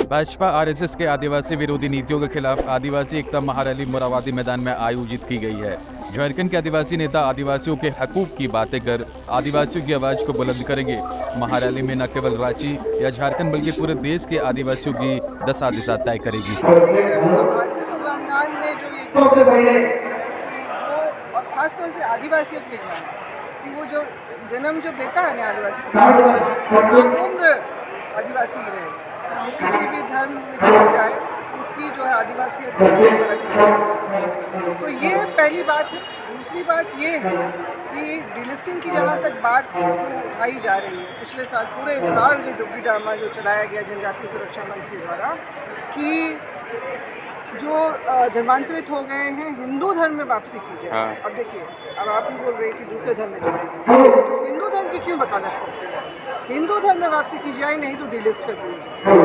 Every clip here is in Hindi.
भाजपा आरएसएस के आदिवासी विरोधी नीतियों के खिलाफ आदिवासी एकता महारैली मोराबादी मैदान में आयोजित की गई है। झारखंड के आदिवासी नेता आदिवासियों के हकूक की बातें कर आदिवासियों की आवाज को बुलंद करेंगे। महारैली में न केवल रांची या झारखंड बल्कि पूरे देश के आदिवासियों की दशा दिशा तय करेगी। भारतीय संविधान में जो ये कि वो और खास तौर से आदिवासियों के लिए कि वो जो जन्म जब लेता है ना आदिवासी समाज उम्र आदिवासी ही रहे, किसी भी धर्म में चला जाए उसकी जो है आदिवासियत में कोई फर्क नहीं। तो ये पहली बात है। दूसरी बात ये है कि डिलिस्टिंग की जहाँ तक बात उठाई जा रही है, पिछले साल पूरे साल जो डुग्गी ड्रामा जो चलाया गया जनजातीय सुरक्षा मंच के द्वारा कि जो धर्मांतरित हो गए हैं हिंदू धर्म में वापसी की जाए। अब देखिए, अब आप ही बोल रहे हैं कि दूसरे धर्म में जाएंगे, तो हिंदू धर्म की क्यों वकालत करते हैं? हिंदू धर्म में वापसी की जाए, नहीं तो डिलिस्ट कर दी जाए।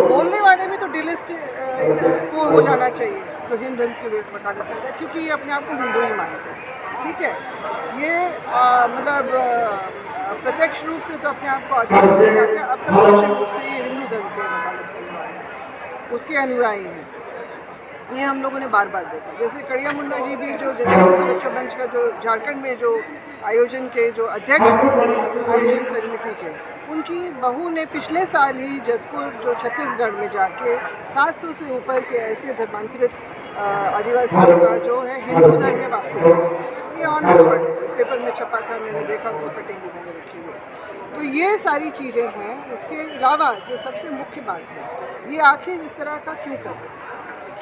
बोलने वाले भी तो डिलिस्ट को हो जाना चाहिए तो हिंदू धर्म की वकालत करते हैं, क्योंकि ये अपने आप को हिंदू ही मानते हैं। ठीक है, ये मतलब प्रत्यक्ष रूप से तो अपने आप को आदिवासी लगाते हैं, अप्रत्यक्ष रूप से ये हिंदू धर्म की वकालत करने वाले हैं, उसके अनुयायी हैं। ये हम लोगों ने बार बार देखा। जैसे कड़िया मुंडा जी भी जो जनजातीय सुरक्षा मंच का जो झारखंड में जो आयोजन के जो अध्यक्ष हैं आयोजन समिति के, उनकी बहू ने पिछले साल ही जसपुर जो छत्तीसगढ़ में जाके 700 से ऊपर के ऐसे धर्मांतरित आदिवासियों का जो है हिंदू धर्म में वापसी की। ये ऑन रिकॉर्ड है, पेपर में छपा था, मैंने देखा, उसको कटिंग भी मैंने रखी हुई है। तो ये सारी चीज़ें हैं। उसके अलावा जो सबसे मुख्य बात है, ये आखिर इस तरह का क्यों कर रहे हैं?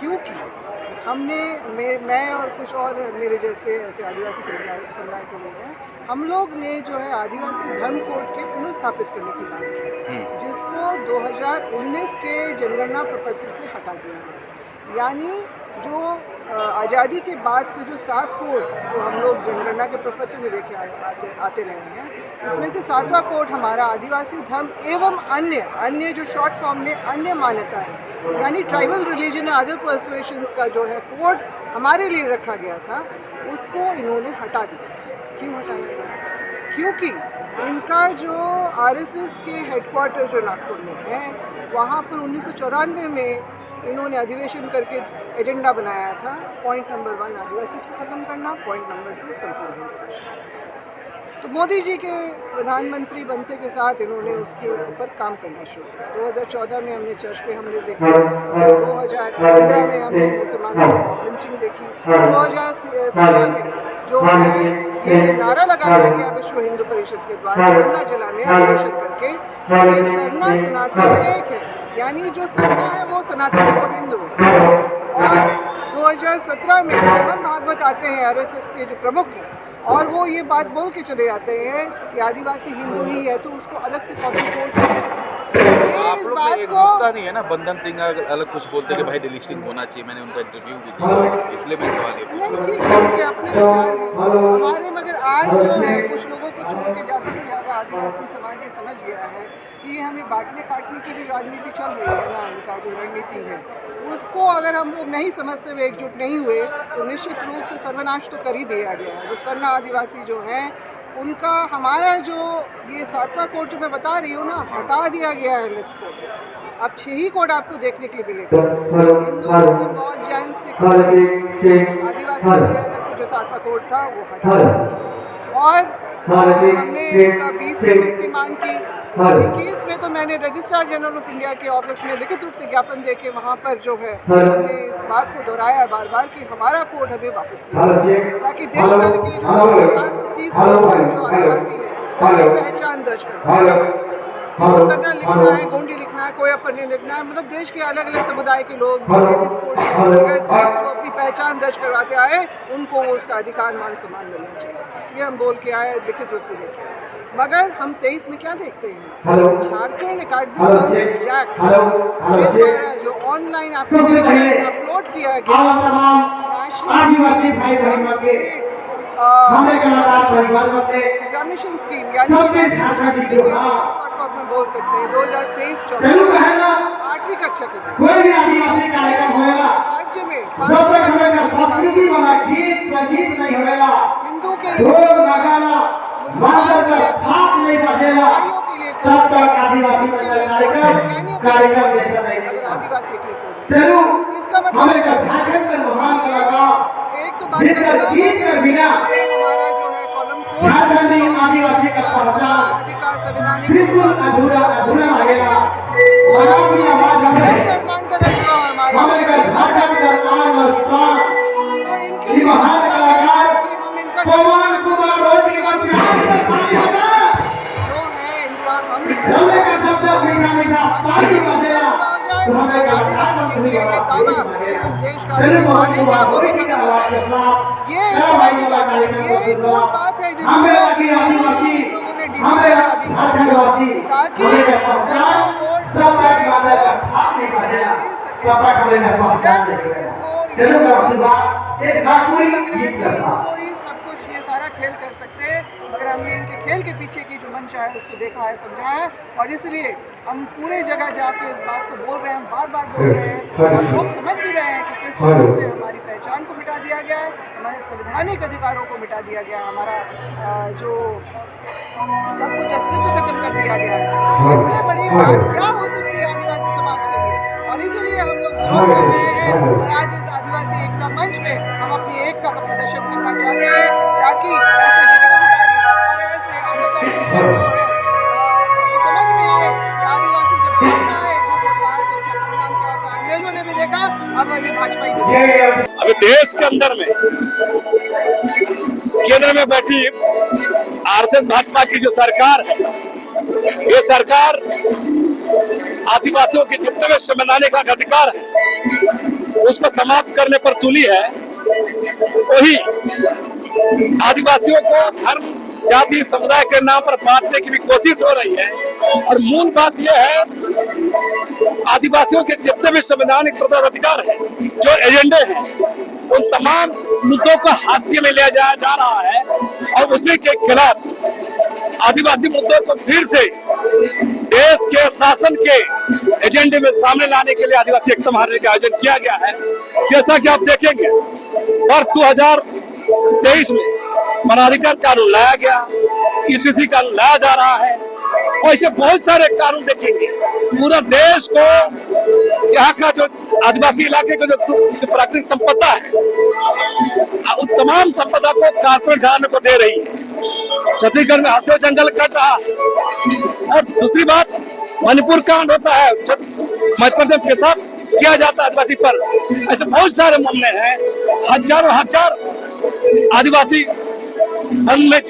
क्योंकि हमने मैं और कुछ और मेरे जैसे ऐसे आदिवासी समुदाय के लोग हैं, हम लोग ने जो है आदिवासी धर्म कोड के पुनर्स्थापित करने की मांग की, जिसको 2019 के जनगणना प्रपत्र से हटा दिया गया। यानी जो आज़ादी के बाद से जो 7 कोड जो हम लोग जनगणना के प्रपत्र में लेके आते रहे हैं, उसमें से 7वां कोड हमारा आदिवासी धर्म एवं अन्य जो शॉर्ट फॉर्म में अन्य मान्यता है, यानी ट्राइबल रिलीजन और अदर पर्सुएशंस का जो है कोड हमारे लिए रखा गया था, उसको इन्होंने हटा दिया। क्यों हटाया गया? क्योंकि इनका जो आरएसएस के हेडक्वार्टर जो नागपुर में है, वहाँ पर 1994 में इन्होंने अधिवेशन करके एजेंडा बनाया था। पॉइंट नंबर 1 आदिवासी को ख़त्म करना, पॉइंट नंबर 2 संपूर्ण। तो मोदी जी के प्रधानमंत्री बनते के साथ इन्होंने उसके ऊपर काम करना शुरू किया। 2014 में हमने चर्च पे हमले देखे, 2015 में हमने मुसलमानों की लिंचिंग देखी, 2016 में जो है ये नारा लगाया गया विश्व हिंदू परिषद के द्वारा पन्ना जिला में अधिवेशन करके कि सरना सनातन एक है, यानी जो सरना है वो सनातन वो हिंदू है। और 2017 में मोहन भागवत आते हैं आरएसएस के जो प्रमुख हैं, और वो ये बात बोल के चले जाते हैं कि आदिवासी हिंदू ही है, तो उसको अलग से कॉपी कोड इस बात को नहीं है ना। बंधन सिंह अलग कुछ बोलते कि भाई डिलिस्टिंग होना चाहिए, मैंने उनका इंटरव्यू भी दिया, इसलिए मैं सवाल ये पूछ नहीं, ठीक है, उनके अपने विचार हैं हमारे, मगर आज जो है कुछ लोगों को छोड़ के ज़्यादा से ज़्यादा आदिवासी समाज ये समझ गया है कि ये हमें बांटने काटने की भी राजनीति चल रही है ना, उनका जो रणनीति है उसको अगर हम लोग नहीं समझते हुए एकजुट नहीं हुए तो निश्चित रूप से सर्वनाश तो कर ही दिया गया है। जो सरना आदिवासी जो हैं उनका हमारा जो ये 7वां कोड जो मैं बता रही हूँ ना, हटा दिया गया है लिस्ट से। अब 6 ही कोड आपको देखने के लिए मिलेगा, हिंदू मुस्लिम बौद्ध जैन सिख आदिवासी अलग से जो 7वां कोड था वो हटा दिया। और हमने इसका 20 में इसकी मांग की, 21 में तो मैंने रजिस्ट्रार जनरल ऑफ इंडिया के ऑफिस में लिखित रूप से ज्ञापन दे के वहाँ पर जो है हमने इस बात को दोहराया बार बार कि हमारा कोड हमें वापस किया, ताकि देश भर के जो 30 जो आदिवासी है अपनी पहचान दर्ज कर जिसको सरना लिखना है, गोंडी लिखना है, कोई अपने लिखना है, मतलब देश के अलग अलग समुदाय के लोग इस कोड के अंतर्गत वो अपनी पहचान दर्ज करवाते आए, उनको उसका अधिकार मान सम्मान मिलना चाहिए। ये हम बोल के आए, लिखित रूप से देखे आए। मगर हम 23 में क्या देखते हैं, झारखंड अकादमी जैक के द्वारा जो ऑनलाइन एप्लीकेशन अपलोड किया गया नेशनल एग्जामिनेशन स्कीम, यानी में बोल सकते हैं 2023-24 8वीं कक्षा के राज्य में हिंदू के लिए मुसलमानों के लिए तब तक आदिवासी कार्यक्रम अगर आदिवासी क्लिक हो चलो इसका मतलब हमें क्या है? झारखंड में महान कलाकार एक तो बात जिनका करना गीत के बिना हमारा जो है कॉलम झारखंडी आदिवासी का पहचान अधिकार संविधानिक बिल्कुल अधूरा अधूरा लगेगा और अपनी आवाज हमें हमें का झारखंड का आन और शान श्री महान कलाकार पवन कुमार रोज की बात रौले का शब्द मीठा मीठा ताली बजेगा तो हमें का झारखंड की चलिए पवन कुमार रोज की आवाज के साथ ये मूल बात है हमें की आदिवासी हमें झारखंड वासी हमें का पहचान सब तक बांधा का हाथ नहीं बजेगा तब तक हमें का पहचान देगा चलो का आशीर्वाद एक नागपुरी गीत का साथ कोई सब कुछ ये सारा खेल कर सकते हैं मगर हमने इनके खेल के पीछे की जो मंशा है उसको देखा है समझा है और इसलिए हम पूरे जगह जाके इस बात को बोल रहे हैं बार बार बोल रहे हैं और लोग समझ भी रहे हैं कि किस तरह से हमारी पहचान को मिटा दिया गया है हमारे संवैधानिक अधिकारों को मिटा दिया गया है हमारा जो सब कुछ अस्तित्व खत्म कर दिया गया है इससे बड़ी बात क्या हो सकती है आदिवासी समाज के लिए और इसीलिए हम लोग विरोध कर रहे हैं और आज इस आदिवासी एकता मंच में हम अपनी एकता का प्रदर्शन करना चाहते हैं ताकि ऐसे जगह और ऐसे आगे तक जो है समझ में आए कि आदिवासी जब बोलता है जो बोलता है तो उसका परिणाम क्या होता है अंग्रेजों ने भी देखा अब ये भाजपा ही भी देखा अभी देश के अंदर में केंद्र में बैठी आरएसएस भाजपा की जो सरकार है ये सरकार आदिवासियों के जितने भी संवैधानिक अधिकार है उसको समाप्त करने पर तुली है वही आदिवासियों को धर्म जाति समुदाय के नाम पर बांटने की भी कोशिश हो रही है और मूल बात यह है आदिवासियों के जितने भी संवैधानिक अधिकार है जो एजेंडे हैं उन तमाम मुद्दों को हाशिए में लिया जा रहा है और उसी के खिलाफ आदिवासी मुद्दों को फिर से देश के शासन के एजेंडे में सामने लाने के लिए आदिवासी एकता महारैली का आयोजन किया गया है। जैसा कि आप देखेंगे वर्ष 2023 में वनाधिकार कानून लाया गया, ईसीसी कानून लाया जा रहा है और ऐसे बहुत सारे कानून देखेंगे। पूरा देश को यहाँ का जो आदिवासी इलाके का जो प्राकृतिक संपदा है उस तमाम संपदा को कारपोरेट घराने को दे रही है। छत्तीसगढ़ में हंसो जंगल कट रहा है और दूसरी बात मणिपुर कांड होता है मध्य प्रदेश के साथ किया जाता है आदिवासी पर। ऐसे बहुत सारे मामले हैं, हजारों आदिवासी बंद में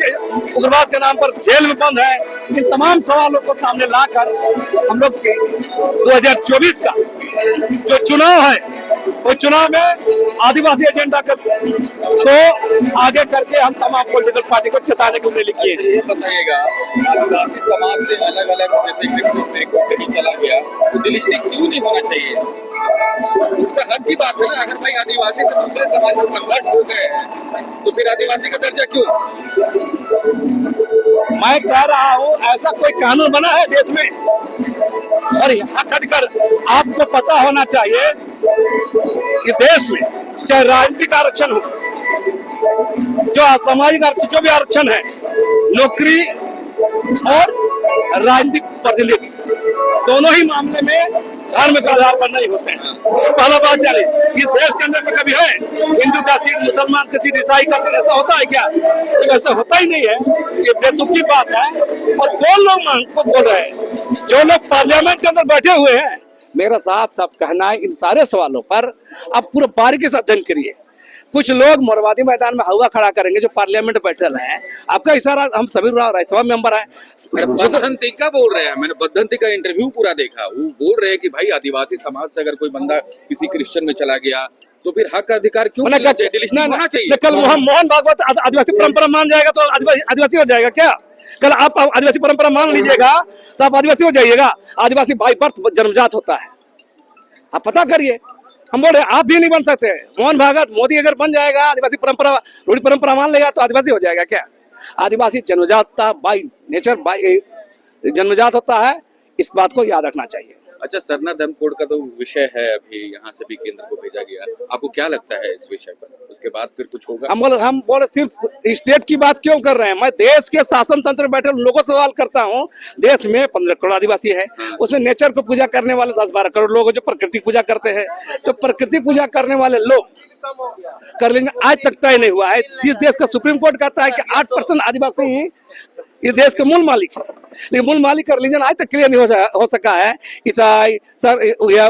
उग्रवाद के नाम पर जेल में बंद है। इन तमाम सवालों को सामने लाकर हम लोग 2024 का जो चुनाव है वो चुनाव में आदिवासी एजेंडा को आगे करके हम तमाम पॉलिटिकल पार्टी को चेताने को लिए किए हैं। ये बताइएगा आदिवासी समाज से अलग अलग जैसे कहीं चला गया तो डिलिस्टिंग क्यों नहीं होना चाहिए? उसका हक की बात है ना। अगर भाई आदिवासी से दूसरे समाज में कन्वर्ट हो गए तो फिर आदिवासी का दर्जा क्यों? मैं कह रहा हूँ ऐसा कोई कानून बना है देश में और हक अधिकार आपको पता होना चाहिए कि देश में चाहे राजनीतिक आरक्षण हो जो सामाजिक आरक्षण जो भी आरक्षण है नौकरी और राजनीतिक प्रतिनिधित्व दोनों ही मामले में धर्म के आधार पर नहीं होते हैं। पहला बात जाने इस देश के अंदर में कभी है हिंदू का सीट मुसलमान का सीट ईसाई का सीट ऐसा होता है क्या? जब ऐसा होता ही नहीं है ये बेतुकी की बात है। और दो लोग बोल रहे हैं जो लोग पार्लियामेंट के अंदर बैठे हुए हैं मेरा साफ कहना है इन सारे सवालों पर आप पूरा बारीकी से अध्ययन करिए। कुछ लोग मोरवादी मैदान में हवा खड़ा करेंगे जो पार्लियामेंट बैठे हैं। आपका इशारा हम सभी राज्यसभा मेंबर है बद्धंती का बोल रहे हैं। मैंने बद्धंती का इंटरव्यू पूरा देखा। वो बोल रहे हैं कि भाई आदिवासी समाज से अगर कोई बंदा किसी क्रिश्चियन में चला गया तो फिर हक अधिकार क्यों होना चाहिए? कल मोहन भागवत आदिवासी परंपरा मान जाएगा तो आदिवासी हो जाएगा क्या? कल आप आदिवासी परंपरा मान लीजिएगा तो आप आदिवासी हो जाइएगा। आदिवासी बाई बर्थ जन्मजात होता है, आप पता करिए। हम बोल रहे आप भी नहीं बन सकते। मोहन भागवत मोदी अगर बन जाएगा आदिवासी परंपरा रूढ़ी परंपरा मान लेगा तो आदिवासी हो जाएगा क्या? आदिवासी जन्मजात बाई नेचर बाई जन्मजात होता है। इस बात को याद रखना चाहिए। अच्छा, सरना धर्म कोड का तो विषय है, अभी यहाँ से भी केंद्र को भेजा गया, आपको क्या लगता है इस विषय पर? उसके बाद फिर कुछ होगा? हम बोले सिर्फ स्टेट की बात क्यों कर रहे हैं? मैं देश के शासन तंत्र में बैठे लोगों से सवाल करता हूँ। देश में 15 करोड़ आदिवासी है, उसमें नेचर को पूजा करने वाले 10-12 करोड़ लोग हैं जो प्रकृति पूजा करते हैं। तो प्रकृति पूजा करने वाले लोग कर लेंगे, आज तक तय नहीं हुआ है। जिस देश का सुप्रीम कोर्ट कहता है कि 8% आदिवासी ही इस देश के मूल मालिक है, लेकिन मूल मालिक का रिलीजन आज तक क्लियर नहीं हो सका है। ईसाई,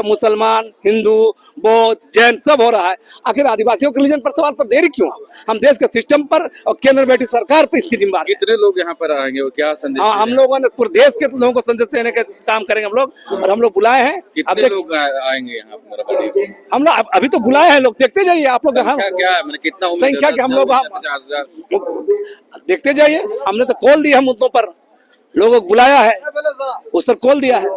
मुसलमान, हिंदू, बौद्ध, जैन सब हो रहा है। आखिर आदिवासियों के रिलीजन पर सवाल पर देरी क्यों? हम देश के सिस्टम पर और केंद्र बैठी सरकार पर इसकी जिम्मेदार है। कितने लोग यहाँ पर आएंगे और क्या संदेश? हाँ, हम लोगों ने पूरे देश के लोगों को संदेश देने का काम करेंगे हम लोग, और हम लोग बुलाए हैं। कितने लोग आएंगे यहाँ पर? हम लोग अभी तो बुलाए हैं लोग, देखते जाइए आप लोग। संख्या क्या है, मतलब कितना संख्या के हम लोग 50,000 देखते जाइए। हमने तो कॉल दिया है मुद्दों पर, लोगों को बुलाया है, उस पर कॉल दिया है।